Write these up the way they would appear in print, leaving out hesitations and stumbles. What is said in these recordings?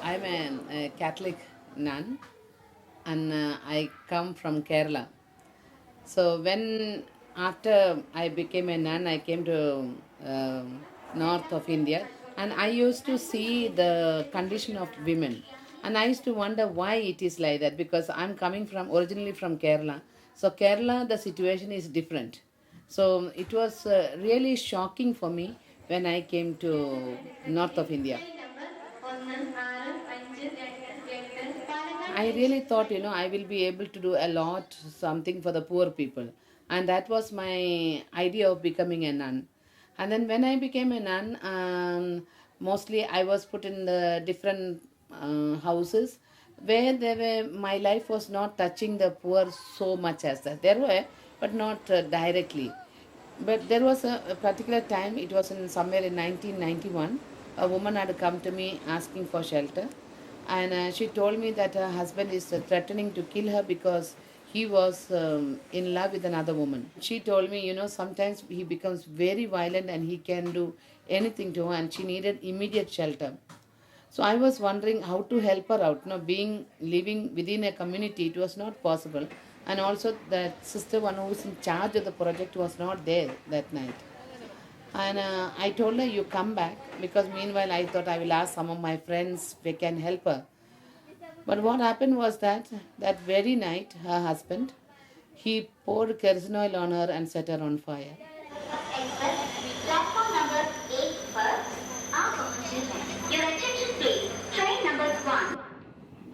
I'm a Catholic nun and I come from Kerala. So when after I became a nun, I came to north of India, and I used to see the condition of women, and I used to wonder why it is like that because I'm coming from originally from Kerala. So Kerala, the situation is different. So it was really shocking for me when I came to north of India. I really thought, I will be able to do a lot, something for the poor people. And that was my idea of becoming a nun. And then when I became a nun, mostly I was put in the different houses where my life was not touching the poor so much as that. There were, but not directly. But there was a particular time, it was in somewhere in 1991, a woman had come to me asking for shelter. And she told me that her husband is threatening to kill her because he was in love with another woman. She told me, sometimes he becomes very violent and he can do anything to her, and she needed immediate shelter. So I was wondering how to help her out. Being living within a community, it was not possible. And also that sister, one who was in charge of the project, was not there that night. And I told her, you come back, because meanwhile I thought I will ask some of my friends if they can help her. But what happened was that very night, her husband, he poured kerosene oil on her and set her on fire. Platform number 8 first. Your attention please. Train number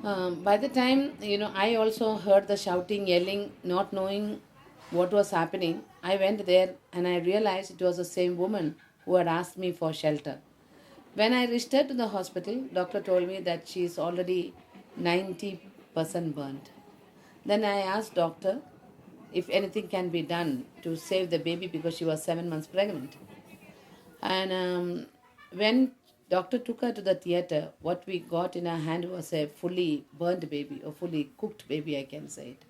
1. By the time, I also heard the shouting, yelling, not knowing what was happening. I went there and I realized it was the same woman who had asked me for shelter. When I reached her to the hospital, doctor told me that she is already 90% burnt. Then I asked doctor if anything can be done to save the baby because she was 7 months pregnant. And when doctor took her to the theater, what we got in her hand was a fully burnt baby, a fully cooked baby, I can say it.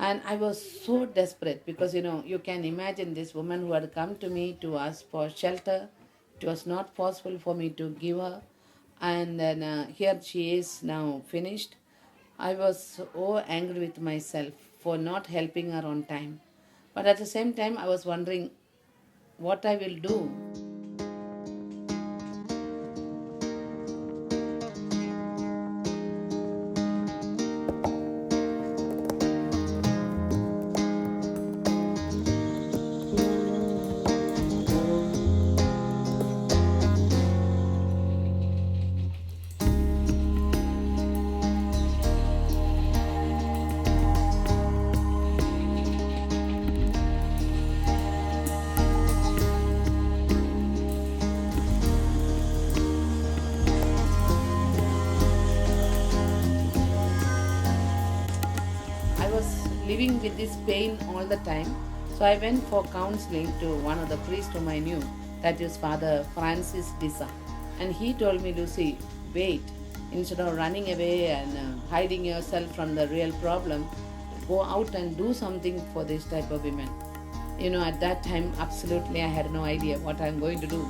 And I was so desperate because, you can imagine this woman who had come to me to ask for shelter. It was not possible for me to give her. And then here she is now finished. I was so angry with myself for not helping her on time. But at the same time, I was wondering what I will do. I was living with this pain all the time. So I went for counseling to one of the priests whom I knew, that is Father Francis Disa. And he told me, Lucy, wait, instead of running away and hiding yourself from the real problem, go out and do something for this type of women. At that time, absolutely, I had no idea what I'm going to do.